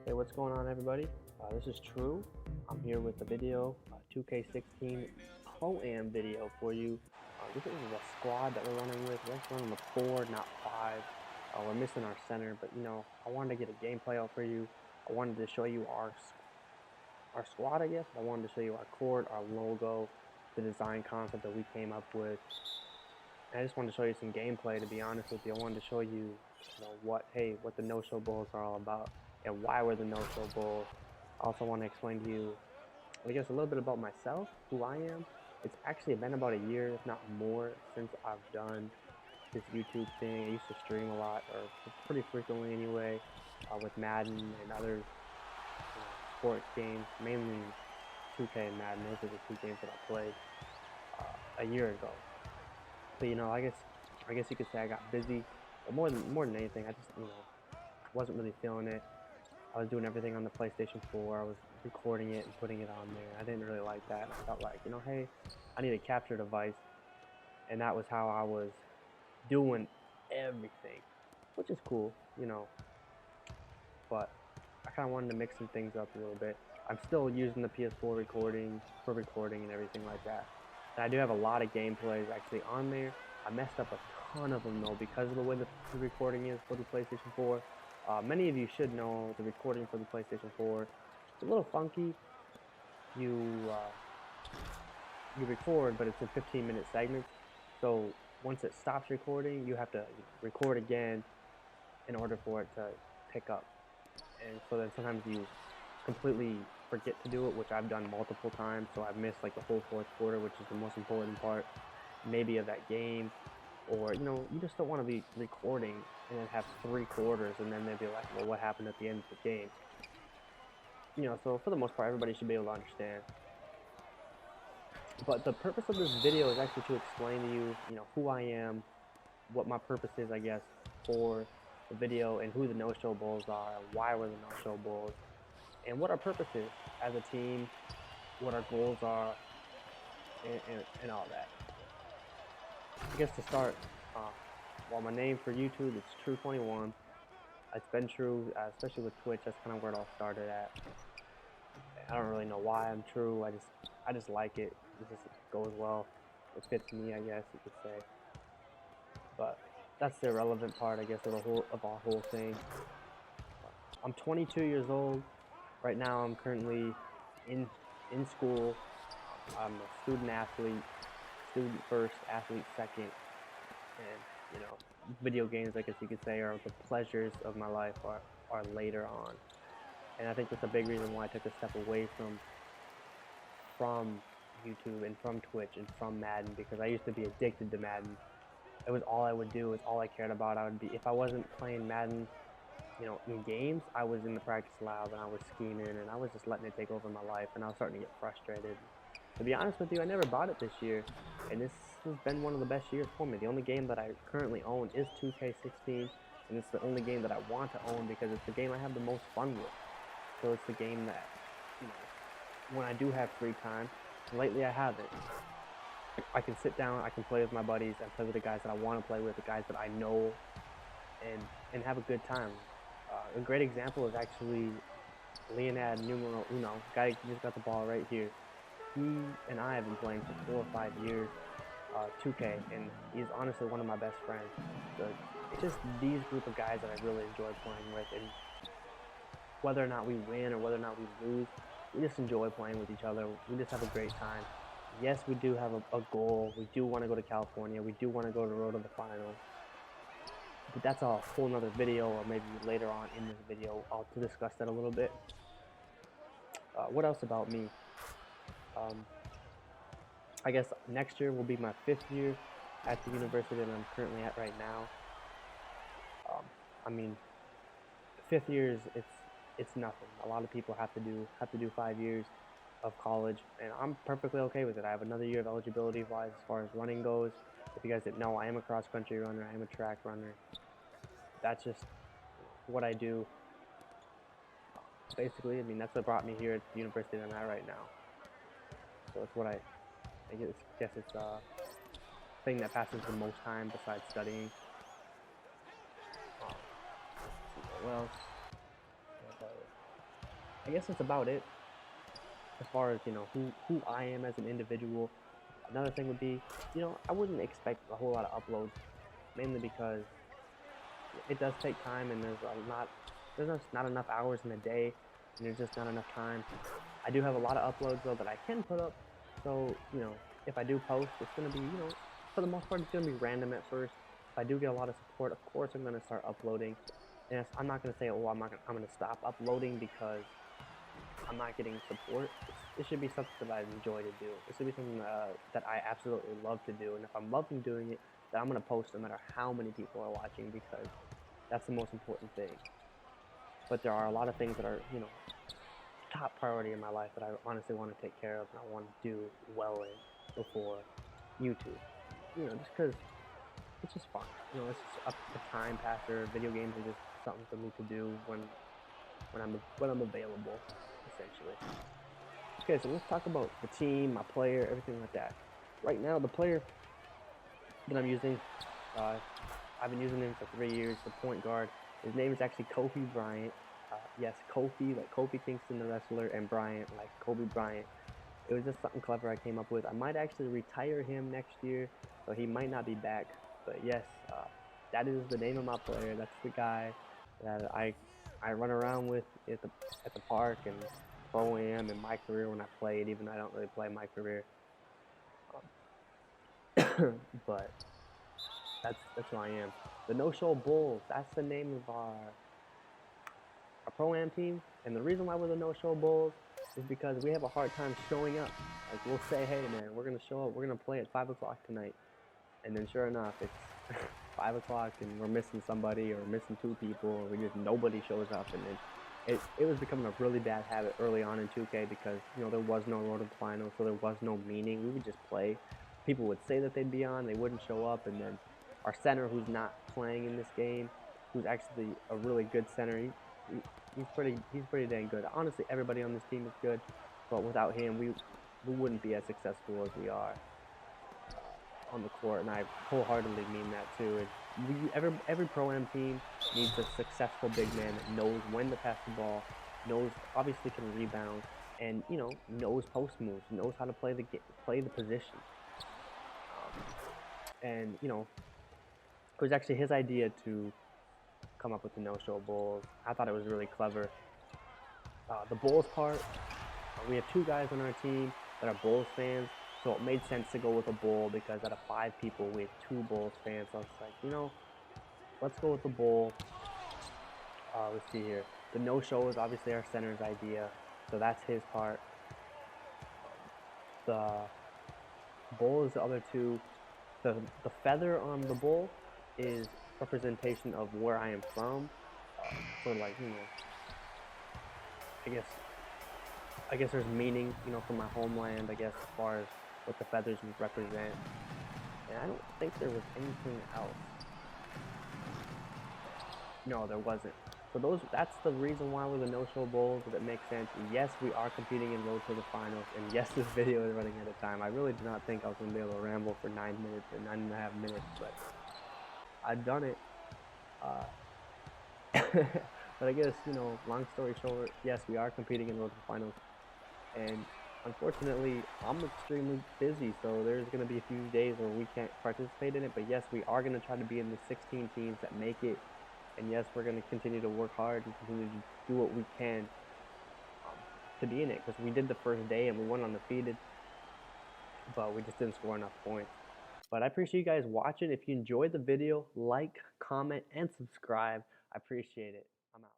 Hey, what's going on, everybody? This is True. I'm here with the video, 2K16 Pro-Am video for you. This is a squad that we're running with. We're actually running with 4, not 5. We're missing our center, but I wanted to get a gameplay out for you. I wanted to show you our squad, I guess. I wanted to show you our court, our logo, the design concept that we came up with. And I just wanted to show you some gameplay. To be honest with you, I wanted to show you, what the no-show bulls are all about and why we're the no-show bulls. I also want to explain to you, I guess, a little bit about myself, who I am. It's actually been about a year, if not more, since I've done this YouTube thing. I used to stream a lot, or pretty frequently anyway, with Madden and other sports games, mainly 2K and Madden. Those are the two games that I played a year ago. But I guess you could say I got busy. But more than anything, I just wasn't really feeling it. I was doing everything on the PlayStation 4. I was recording it and putting it on there. I didn't really like that. And I felt like, hey, I need a capture device. And that was how I was doing everything, which is cool, But I kind of wanted to mix some things up a little bit. I'm still using the PS4 recording for recording and everything like that. And I do have a lot of gameplays actually on there. I messed up a ton of them though because of the way the recording is for the PlayStation 4. Many of you should know the recording for the PlayStation 4. It's a little funky. You you record, but it's in 15-minute segments. So once it stops recording, you have to record again in order for it to pick up. And so then sometimes you completely forget to do it, which I've done multiple times. So I've missed like the whole fourth quarter, which is the most important part, maybe of that game. Or you just don't want to be recording and then have 3 quarters, and then they'd be like, well, what happened at the end of the game? So for the most part, everybody should be able to understand. But the purpose of this video is actually to explain to you, who I am, what my purpose is, I guess, for the video, and who the no-show bulls are, and why we're the no-show bulls, and what our purpose is as a team, what our goals are, and all that. I guess to start, well, my name for YouTube is True21. It's been True, especially with Twitch. That's kind of where it all started at. I don't really know why I'm True. I just like it. It just goes well. It fits me, I guess you could say. But that's the irrelevant part, I guess, of our whole thing. I'm 22 years old. Right now, I'm currently in school. I'm a student athlete, student first, athlete second, and video games, I guess you could say, are the pleasures of my life are later on. And I think that's a big reason why I took a step away from YouTube and from Twitch and from Madden, because I used to be addicted to Madden. It was all I would do. It was all I cared about. If I wasn't playing Madden, in games, I was in the practice lab and I was scheming and I was just letting it take over my life, and I was starting to get frustrated. To be honest with you, I never bought it this year, and this has been one of the best years for me. The only game that I currently own is 2K16, and it's the only game that I want to own because it's the game I have the most fun with. So it's the game that, when I do have free time, lately I haven't, I can sit down, I can play with my buddies, and play with the guys that I want to play with, the guys that I know, and have a good time. A great example is actually Leonad numero uno, guy who just got the ball right here. He and I have been playing for 4 or 5 years, 2K, and he's honestly one of my best friends. So it's just these group of guys that I really enjoy playing with, and whether or not we win or whether or not we lose, we just enjoy playing with each other. We just have a great time. Yes, we do have a goal. We do want to go to California. We do want to go to the road to the final. But that's a whole nother video, or maybe later on in this video, to discuss that a little bit. What else about me? I guess next year will be my 5th year at the university that I'm currently at right now. I mean, 5th year is it's nothing. A lot of people have to do 5 years of college, and I'm perfectly okay with it. I have another year of eligibility wise as far as running goes. If you guys didn't know, I am a cross country runner. I am a track runner. That's just what I do. Basically, I mean, that's what brought me here at the university that I'm at right now. So it's what I guess it's a thing that passes the most time besides studying. Let's see, what else? I guess that's about it as far as who I am as an individual. Another thing would be, I wouldn't expect a whole lot of uploads, mainly because it does take time and there's just not enough hours in a day, and there's just not enough time. I do have a lot of uploads though that I can put up, so if I do post, it's gonna be for the most part it's gonna be random at first. If I do get a lot of support, of course I'm gonna start uploading, and I'm not gonna say, oh, I'm gonna stop uploading because I'm not getting support. It should be something that I enjoy to do. It should be something that I absolutely love to do. And if I'm loving doing it, then I'm going to post no matter how many people are watching, because that's the most important thing. But there are a lot of things that are, top priority in my life that I honestly want to take care of and I want to do well in before YouTube. Just because it's just fun. It's just a time passer. Video games are just something for me to do when I'm available, essentially. Okay, so let's talk about the team, my player, everything like that. Right now, the player that I'm using, I've been using him for 3 years, the point guard. His name is actually Kofi Bryant. Yes, Kofi, like Kofi Kingston, the wrestler, and Bryant, like Kobe Bryant. It was just something clever I came up with. I might actually retire him next year, so he might not be back. But yes, that is the name of my player. That's the guy that I run around with at the park and pro-am in my career when I played, even though I don't really play my career. But that's who I am. The No Show Bulls. That's the name of our pro-am team, and the reason why we're the No Show Bulls is because we have a hard time showing up. Like, we'll say, hey man, we're gonna show up, we're gonna play at 5 o'clock tonight, and then sure enough, it's 5 o'clock and we're missing somebody or missing 2 people, or nobody shows up, and then it was becoming a really bad habit early on in 2K because there was no road to the finals, so there was no meaning. We would just play. People would say that they'd be on, they wouldn't show up, and then our center, who's not playing in this game, who's actually a really good center, he's pretty dang good. Honestly, everybody on this team is good, but without him, we wouldn't be as successful as we are on the court, and I wholeheartedly mean that too. Every pro-am team needs a successful big man that knows when to pass the ball, knows obviously can rebound, and knows post moves, knows how to play the position. And it was actually his idea to come up with the No-Show Bulls. I thought it was really clever. The Bulls part, we have 2 guys on our team that are Bulls fans, so it made sense to go with a Bull because out of 5 people, we have 2 Bulls fans. So I was like, let's go with the Bull. Let's see here. The No-Show is obviously our center's idea, so that's his part. The Bull is the other 2. The feather on the Bull is representation of where I am from. So like, I guess there's meaning, for my homeland, I guess, as far as what the feathers would represent. And I don't think there was anything else. No, there wasn't. So that's the reason why we're the No-Show Bulls, if it makes sense. Yes, we are competing in Road to the Finals, and yes, this video is running out of time. I really did not think I was going to be able to ramble for 9 minutes or 9.5 minutes, but I've done it. But I guess, long story short, yes, we are competing in Road to the Finals, and unfortunately, I'm extremely busy, so there's going to be a few days where we can't participate in it, but yes, we are going to try to be in the 16 teams that make it. And yes, we're going to continue to work hard and continue to do what we can to be in it, because we did the first day and we went undefeated, but we just didn't score enough points. But I appreciate you guys watching. If you enjoyed the video, like, comment, and subscribe. I appreciate it. I'm out.